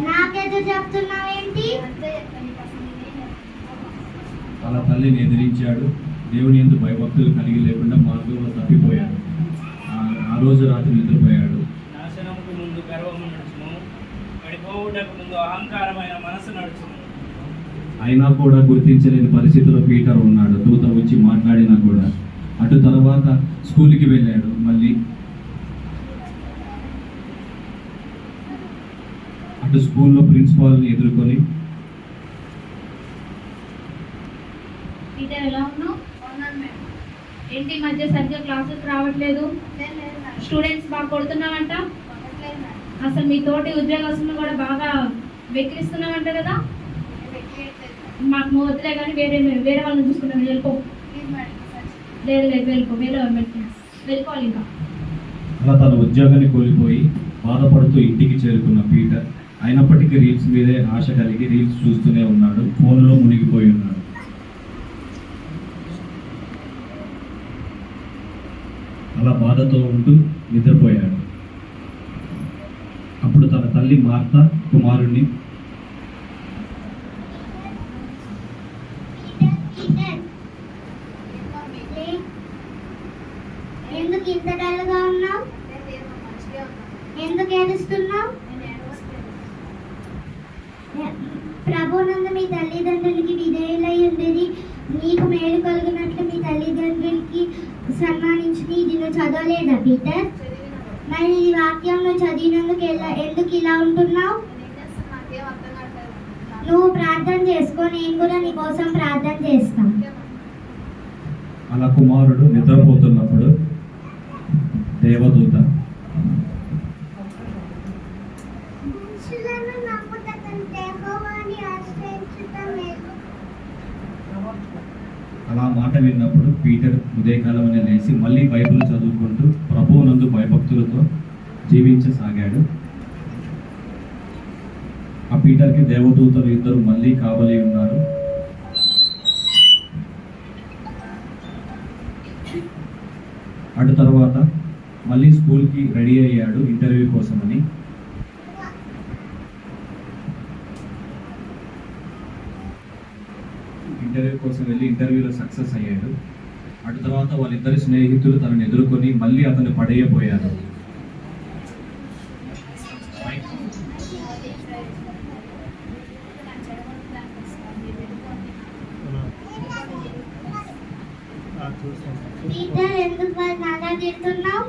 నాకెదురు చెప్తున్నావేంటి? అలా తల్లిని ఎదిరించాడు. దేవుని యందు భయభక్తులు కలిగి లేకుండా మార్గంలో తప్పిపోయాడు. ఆ రోజు రాత్రి నిద్రపోయాడు. నాశనముకు ముందు గర్వము నడుచును, పడిపోవుటకు ముందు అహంకారమైన మనసు నడుచును. అయినా కూడా గుర్తించలేని పరిస్థితిలో పీటర్ ఉన్నాడు. దూత వచ్చి మాట్లాడినా కూడా. అటు తర్వాత స్కూల్కి వెళ్ళాడు. మళ్ళీ అటు స్కూల్లో ప్రిన్సిపాల్ని ఎదుర్కొని, పీటర్ ఎలా ఉన్నావు? ఏంటి మధ్య సరిగ్గా క్లాసెస్ రావట్లేదు? స్టూడెంట్స్ బాగా కొడుతున్నావంట. అసలు మీ తోటి ఉద్యోగస్తులను కూడా బాగా వెక్కిరిస్తున్నావంట కదా. మాకు నువ్వు వద్దులే కానీ వేరే వాళ్ళని చూసుకున్నాను. వెళ్ళిపో. లేదు వెళ్ళిపో. వెళ్ళిపోవాలి ఇంకా. అలా తన ఉద్యోగాన్ని కోల్పోయి బాధపడుతూ ఇంటికి చేరుకున్న పీటర్ అయినప్పటికీ రీల్స్ మీదే ఆశ కలిగి రీల్స్ చూస్తూనే ఉన్నాడు. ఫోన్లో మునిగిపోయి ఉన్నాడు. అలా బాధతో ఉంటూ నిద్రపోయాడు. అప్పుడు తన తల్లి మార్త కుమారుణ్ణి ఎందుకు ఇంత డల్గా ఉన్నావు? ఎందుకు ఏడుస్తున్నావు? ప్రభునందు మీ తల్లిదండ్రులకి విధేయులై ఉండేది నీకు మేలు కలిగినట్లు మీ తల్లిదండ్రులకి సన్మానించి ఇది నువ్వు చదవలేదా పీటర్? మరి ఈ వాక్యంలో చదివినందుకు ఎందుకు ఇలా ఉంటున్నావు? నువ్వు ప్రార్థన చేసుకో, నేను కూడా నీ కోసం ప్రార్థన చేస్తాను. అలా కుమారుడు నిద్రపోతున్నప్పుడు దేవదూత అలా మాట విన్నప్పుడు పీటర్ ఉదయకాలమనే లేచి మళ్ళీ బైబిల్ చదువుకుంటూ ప్రభువునందు భయభక్తులతో జీవించసాగాడు. ఆ పీటర్కి దేవదూతలు ఇద్దరు మళ్ళీ కావలి ఉన్నారు. అటు తర్వాత మళ్ళీ స్కూల్కి రెడీ అయ్యాడు ఇంటర్వ్యూ కోసమని. ఇంటర్వ్యూ కోసం వెళ్ళి ఇంటర్వ్యూలో సక్సెస్ అయ్యాడు. అటు తర్వాత వాళ్ళిద్దరి స్నేహితులు తనను ఎదుర్కొని మళ్ళీ అతన్ని పడేయబోయారు. పీటర్ ఎందుకు అలా తిడుతున్నావు?